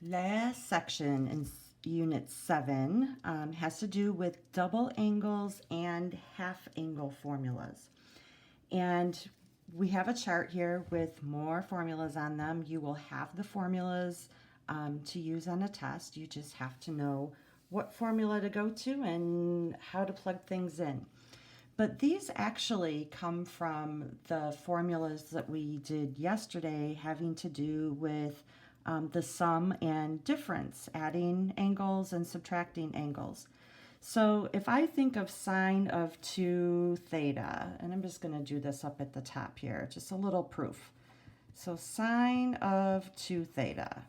Last section in Unit 7 has to do with double angles and half angle formulas. And we have a chart here with more formulas on them. You will have the formulas to use on a test. You just have to know what formula to go to and how to plug things in. But these actually come from the formulas that we did yesterday having to do with the sum and difference, adding angles and subtracting angles. So if I think of sine of 2 theta, and I'm just going to do this up at the top here, just a little proof. So sine of 2 theta,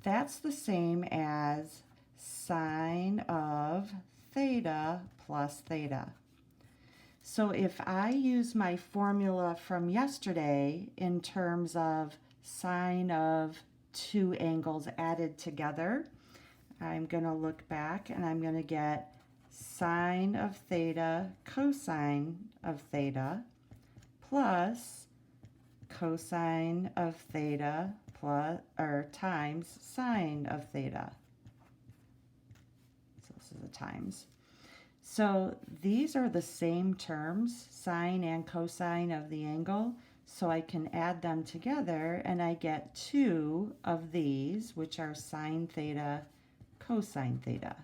that's the same as sine of theta plus theta. So if I use my formula from yesterday in terms of sine of 2 angles added together, I'm going to look back and I'm going to get sine of theta cosine of theta plus cosine of theta plus or times sine of theta. So this is a times. So these are the same terms, sine and cosine of the angle, so I can add them together and I get 2 of these, which are sine theta, cosine theta.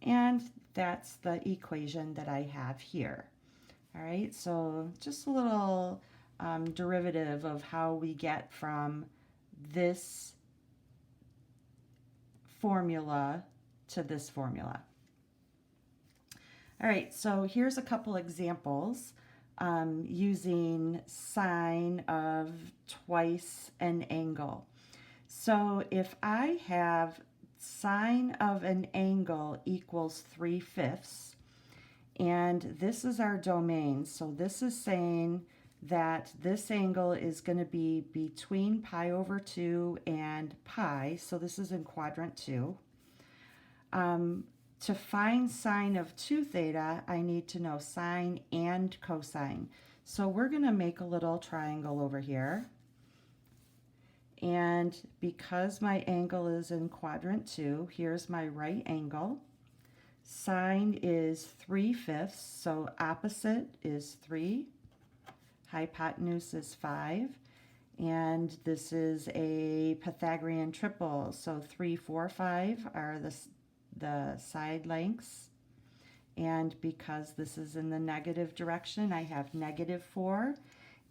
And that's the equation that I have here. All right, so just a little derivative of how we get from this formula to this formula. All right, so here's a couple examples using sine of twice an angle. So if I have sine of an angle equals 3/5, and this is our domain, so this is saying that this angle is going to be between pi over 2 and pi, so this is in quadrant 2. To find sine of 2 theta, I need to know sine and cosine. So we're going to make a little triangle over here. And because my angle is in quadrant 2, here's my right angle. Sine is 3/5, so opposite is 3. Hypotenuse is 5. And this is a Pythagorean triple, so 3, 4, 5 are the side lengths, and because this is in the negative direction, I have -4,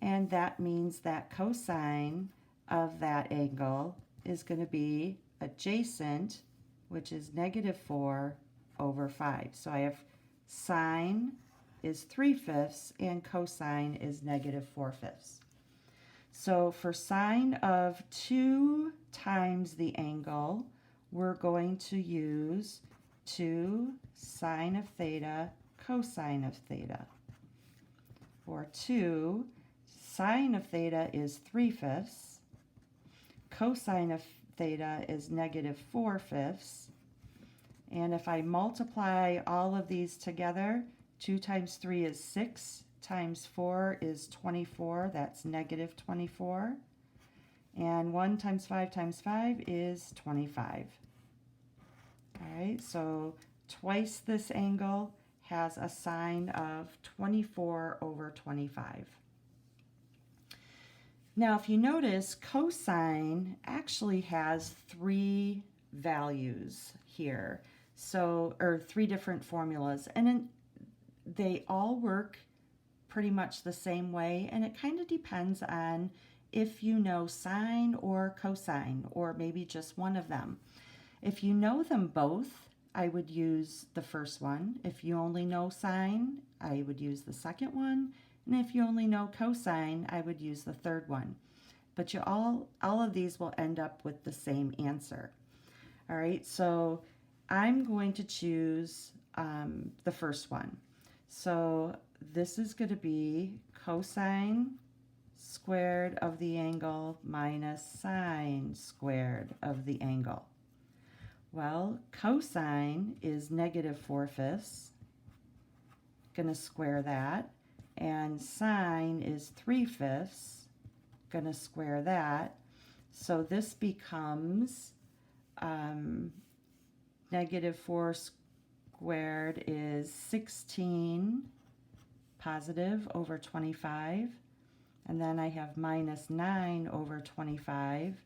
and that means that cosine of that angle is going to be adjacent, which is -4 over 5. So I have sine is 3/5 and cosine is -4/5. So for sine of 2 times the angle, we're going to use 2 sine of theta cosine of theta. For 2, sine of theta is 3/5, cosine of theta is -4/5, and if I multiply all of these together, 2 times 3 is 6, times 4 is 24, that's -24, and 1 times 5 is 25. All right, so twice this angle has a sine of 24 over 25. Now, if you notice, cosine actually has 3 values here, so or 3 different formulas, and they all work pretty much the same way, and it kind of depends on if you know sine or cosine, or maybe just one of them. If you know them both, I would use the first one. If you only know sine, I would use the second one. And if you only know cosine, I would use the third one. But you all of these will end up with the same answer. All right, so I'm going to choose the first one. So this is going to be cosine squared of the angle minus sine squared of the angle. Well, cosine is -4/5. Going to square that. And sine is 3/5. Going to square that. So this becomes negative 4 squared is 16 positive over 25. And then I have minus 9 over 25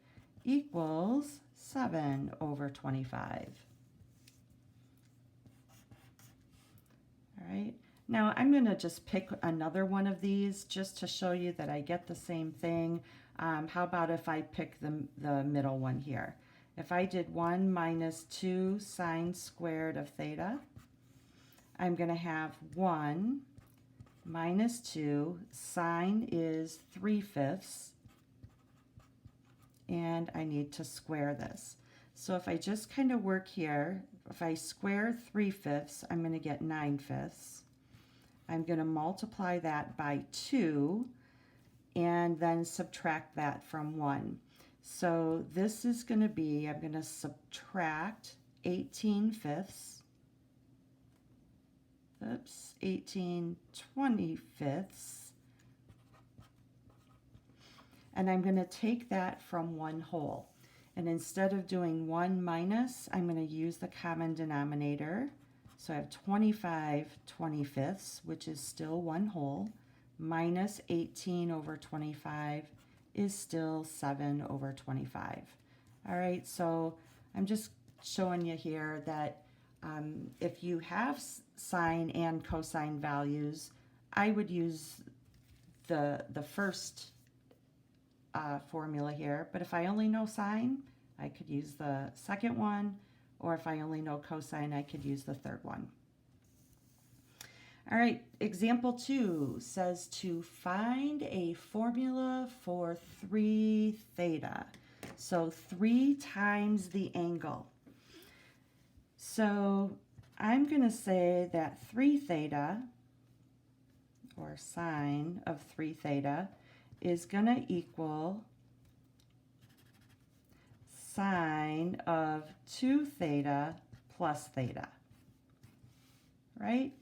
equals 7 over 25. All right. Now I'm going to just pick another one of these just to show you that I get the same thing. How about if I pick the middle one here? If I did 1 minus 2 sine squared of theta, I'm going to have 1 minus 2, sine is 3/5, and I need to square this. So if I just kind of work here, if I square 3/5, I'm going to get 9/5. I'm going to multiply that by 2 and then subtract that from 1. So this is going to be, I'm going to subtract 18/5. Oops, 18/25. And I'm going to take that from one whole. And instead of doing 1 minus, I'm going to use the common denominator. So I have 25/25, which is still one whole, minus 18 over 25 is still 7 over 25. All right, so I'm just showing you here that if you have sine and cosine values, I would use the first formula here, but if I only know sine, I could use the second one, or if I only know cosine, I could use the third one. All right, example 2 says to find a formula for 3 theta. So 3 times the angle. So I'm going to say that 3 theta, or sine of 3 theta, is going to equal sine of 2 theta plus theta, right?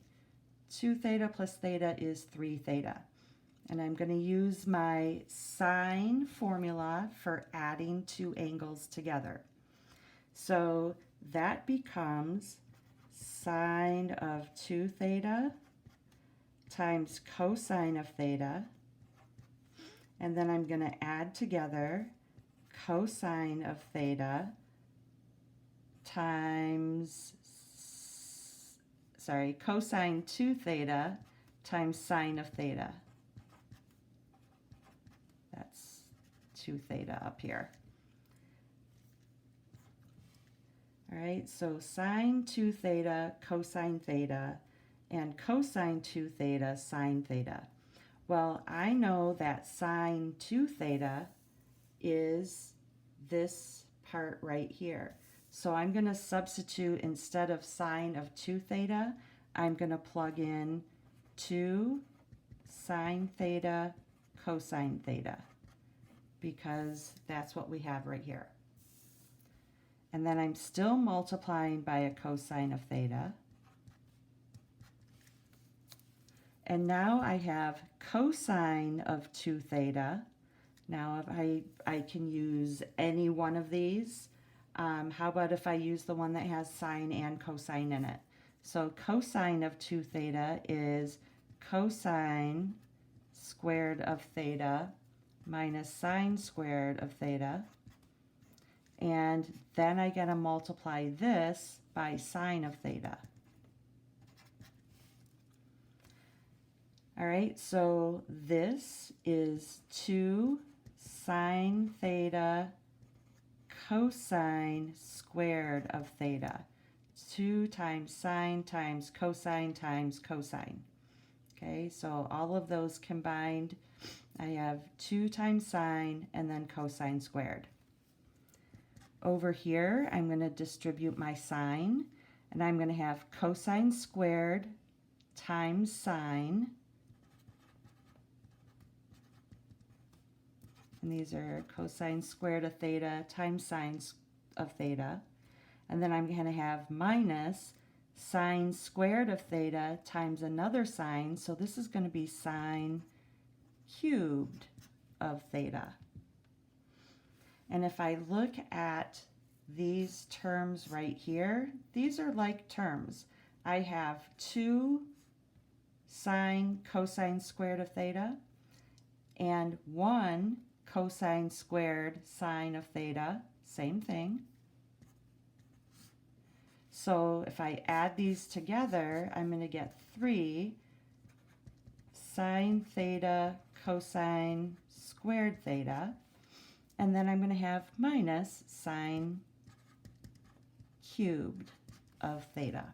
2 theta plus theta is 3 theta. And I'm going to use my sine formula for adding two angles together. So that becomes sine of 2 theta times cosine of theta. And then I'm going to add together cosine of theta times, cosine 2 theta times sine of theta. That's 2 theta up here. All right, so sine 2 theta, cosine theta, and cosine 2 theta, sine theta. Well, I know that sine 2 theta is this part right here. So I'm going to substitute, instead of sine of 2 theta, I'm going to plug in 2 sine theta cosine theta, because that's what we have right here. And then I'm still multiplying by a cosine of theta. And now I have cosine of 2 theta. Now if I can use any one of these. How about if I use the one that has sine and cosine in it? So cosine of 2 theta is cosine squared of theta minus sine squared of theta. And then I gotta multiply this by sine of theta. All right, so this is 2 sine theta cosine squared of theta. 2 times sine times cosine times cosine. Okay, so all of those combined, I have 2 times sine and then cosine squared. Over here, I'm going to distribute my sine, and I'm going to have cosine squared times sine. And these are cosine squared of theta times sine of theta. And then I'm going to have minus sine squared of theta times another sine. So this is going to be sine cubed of theta. And if I look at these terms right here, these are like terms. I have 2 sine cosine squared of theta and 1 cosine squared sine of theta, same thing. So if I add these together, I'm going to get 3 sine theta cosine squared theta, and then I'm going to have minus sine cubed of theta.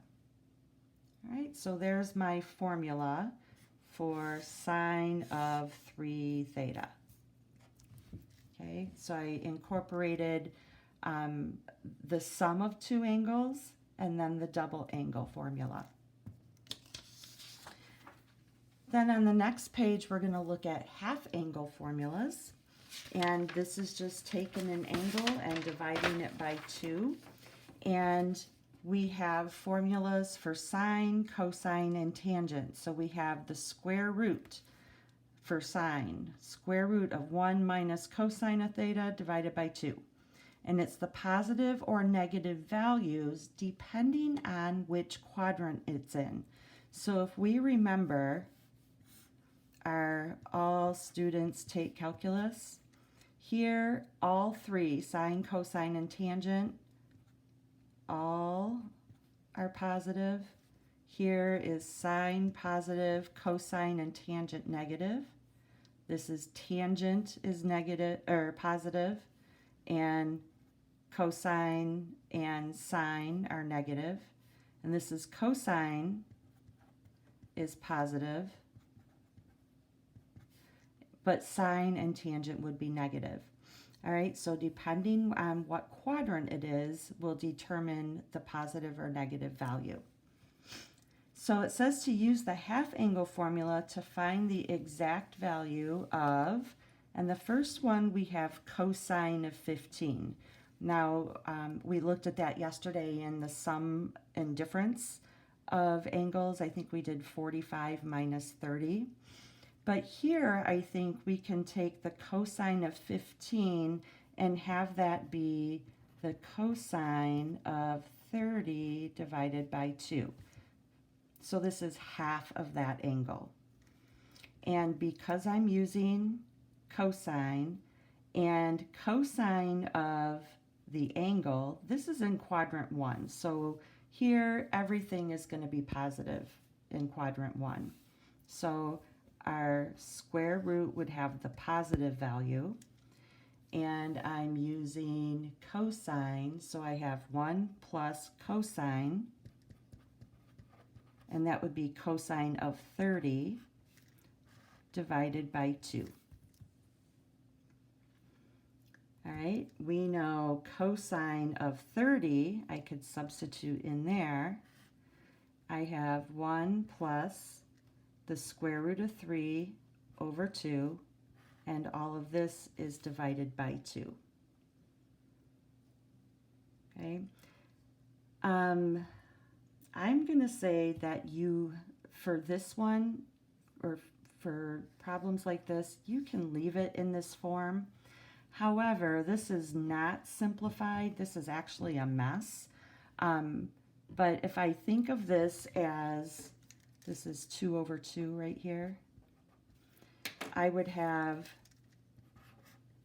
All right, so there's my formula for sine of 3 theta. Okay, so I incorporated the sum of 2 angles and then the double angle formula. Then on the next page, we're going to look at half angle formulas. And this is just taking an angle and dividing it by 2. And we have formulas for sine, cosine, and tangent. So we have the square root for sine, square root of 1 minus cosine of theta divided by 2. And it's the positive or negative values depending on which quadrant it's in. So if we remember, all students take calculus. Here, all 3, sine, cosine, and tangent, all are positive. Here is sine positive, cosine and tangent negative. This is tangent is negative or positive, and cosine and sine are negative. And this is cosine is positive, but sine and tangent would be negative. All right, so depending on what quadrant it is will determine the positive or negative value. So it says to use the half angle formula to find the exact value of, and the first one we have cosine of 15. Now, we looked at that yesterday in the sum and difference of angles. I think we did 45 minus 30. But here, I think we can take the cosine of 15 and have that be the cosine of 30 divided by 2. So this is half of that angle. And because I'm using cosine and cosine of the angle, this is in quadrant 1. So here, everything is going to be positive in quadrant 1. So our square root would have the positive value, and I'm using cosine, so I have 1 plus cosine, and that would be cosine of 30 divided by 2. All right, we know cosine of 30, I could substitute in there. I have 1 plus the square root of 3 over 2, and all of this is divided by 2. Okay. I'm going to say that for this one, or for problems like this, you can leave it in this form. However, this is not simplified. This is actually a mess. But if I think of this as, this is 2 over 2 right here, I would have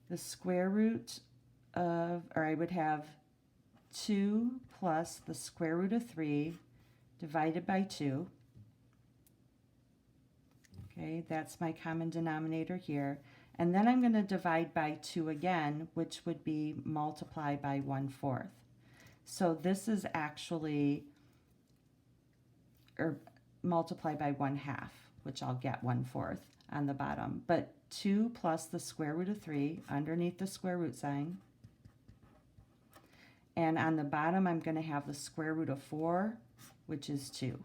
the square root of, or I would have 2 plus the square root of 3 divided by 2. Okay, that's my common denominator here. And then I'm going to divide by 2 again, which would be multiply by 1/4. So this is actually, or multiply by 1/2, which I'll get 1/4 on the bottom. But 2 plus the square root of 3 underneath the square root sign. And on the bottom, I'm going to have the square root of 4, which is 2.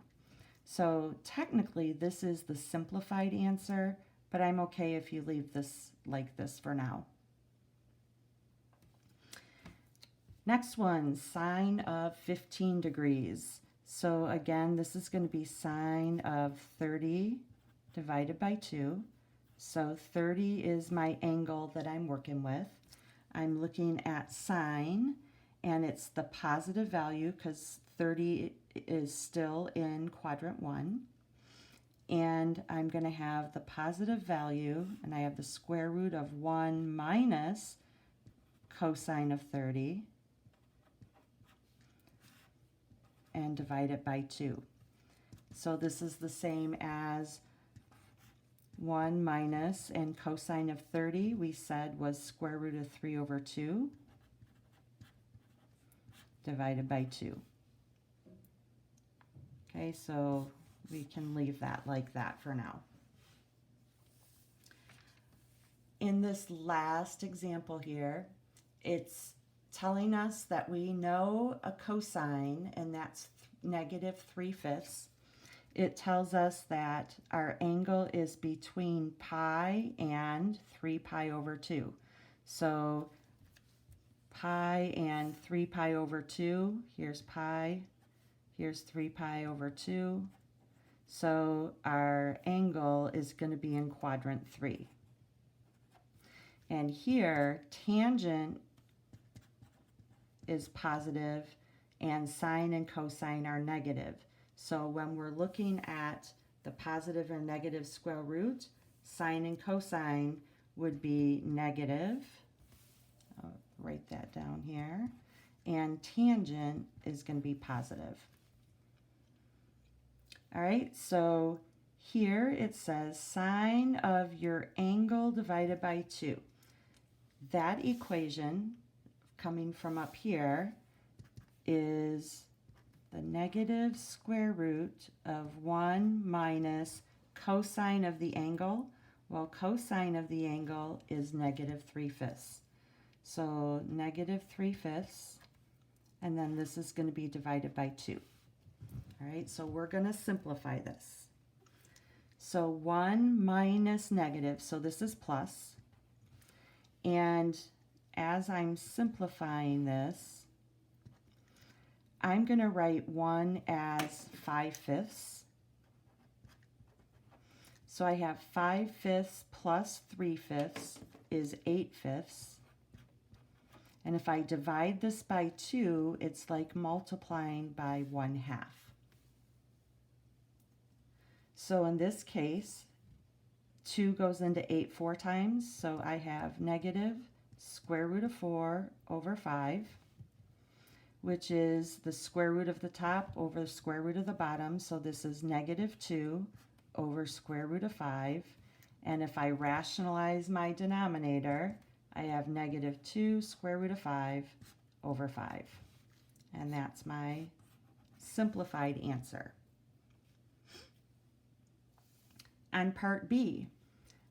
So technically, this is the simplified answer, but I'm okay if you leave this like this for now. Next one, sine of 15 degrees. So again, this is going to be sine of 30 divided by 2. So 30 is my angle that I'm working with. I'm looking at sine, and it's the positive value because 30 is still in quadrant 1. And I'm going to have the positive value, and I have the square root of 1 minus cosine of 30, and divide it by 2. So this is the same as 1 minus, and cosine of 30 we said was square root of 3 over 2 divided by 2. Okay, so we can leave that like that for now. In this last example here, it's telling us that we know a cosine, and that's negative 3/5. It tells us that our angle is between pi and 3 pi over 2. So pi and 3 pi over 2, here's pi, here's 3 pi over 2. So our angle is going to be in quadrant 3. And here, tangent is positive and sine and cosine are negative. So when we're looking at the positive or negative square root, sine and cosine would be negative. I'll write that down here. And tangent is going to be positive. All right, so here it says sine of your angle divided by 2. That equation coming from up here is the negative square root of 1 minus cosine of the angle. Well, cosine of the angle is negative 3/5. So negative 3/5, and then this is going to be divided by 2. All right, so we're going to simplify this. So 1 minus negative, so this is plus. And as I'm simplifying this, I'm going to write 1 as 5/5. So I have 5/5 plus 3/5 is 8/5. And if I divide this by 2, it's like multiplying by 1/2. So in this case, 2 goes into 8 4 times, so I have negative square root of 4 over 5, which is the square root of the top over the square root of the bottom, so this is negative 2 over square root of 5, and if I rationalize my denominator, I have negative 2 square root of 5 over 5, and that's my simplified answer. On part B,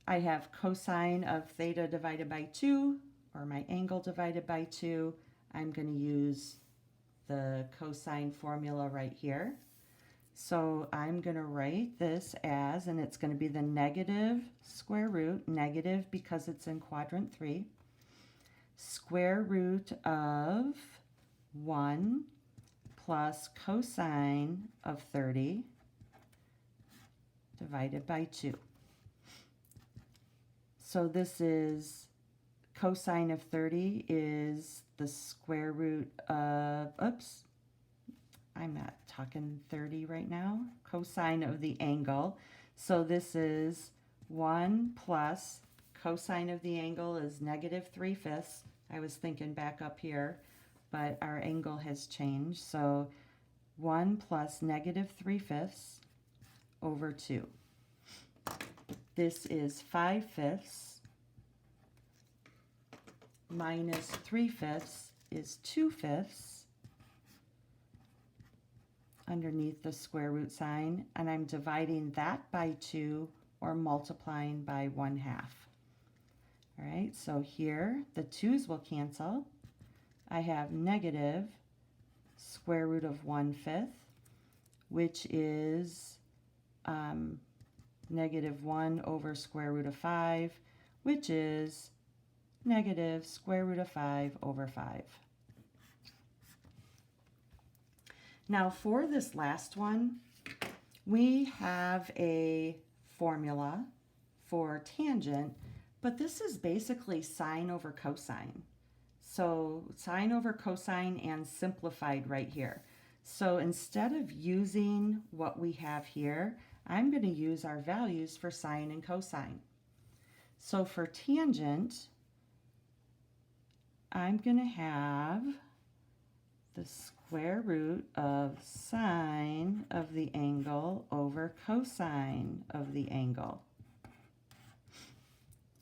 I have cosine of theta divided by 2, or my angle divided by 2. I'm going to use the cosine formula right here. So I'm going to write this as, and it's going to be the negative square root, negative because it's in quadrant 3, square root of 1 plus cosine of 30 divided by 2. So this is cosine of 30 is the square root of, oops, I'm not talking 30 right now, cosine of the angle. So this is 1 plus cosine of the angle is negative 3/5. I was thinking back up here, but our angle has changed. So 1 plus negative 3/5 over 2. This is 5/5 minus 3/5 is 2/5 underneath the square root sign, and I'm dividing that by 2 or multiplying by 1/2. All right, so here the 2's will cancel. I have negative square root of 1/5, which is negative 1 over square root of 5, which is negative square root of 5 over 5. Now for this last one, we have a formula for tangent, but this is basically sine over cosine. So sine over cosine and simplified right here. So instead of using what we have here, I'm going to use our values for sine and cosine. So for tangent, I'm going to have the square root of sine of the angle over cosine of the angle.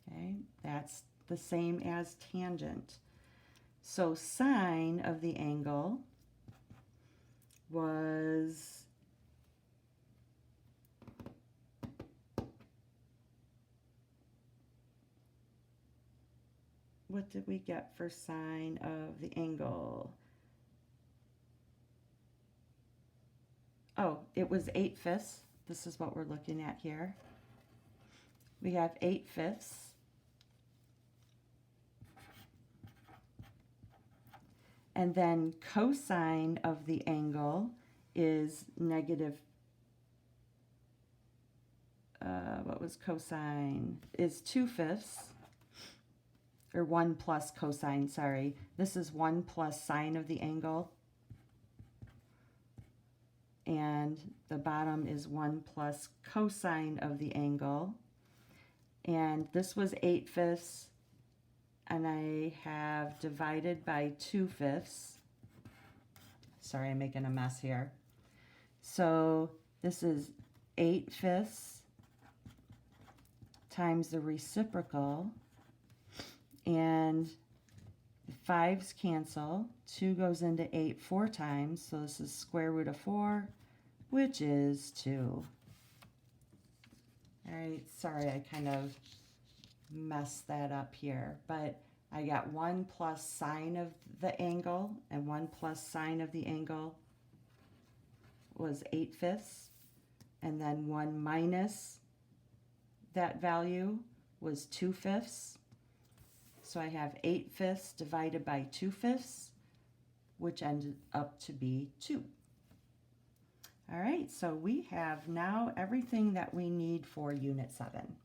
Okay, that's the same as tangent. So sine of the angle was what did we get for sine of the angle? Oh, it was 8/5. This is what we're looking at here. We have 8/5. And then cosine of the angle is negative, what was cosine? Is 2/5, or 1 plus cosine, sorry. This is 1 plus sine of the angle. And the bottom is 1 plus cosine of the angle. And this was 8/5. And I have divided by 2/5. Sorry, I'm making a mess here. So this is 8/5 times the reciprocal. And the 5's cancel. 2 goes into 8 4 times. So this is square root of 4, which is 2. All right, sorry, I kind of mess that up here, but I got 1 plus sine of the angle, and 1 plus sine of the angle was 8/5, and then 1 minus that value was 2/5. So I have 8/5 divided by 2/5, which ended up to be 2. All right, so we have now everything that we need for Unit 7.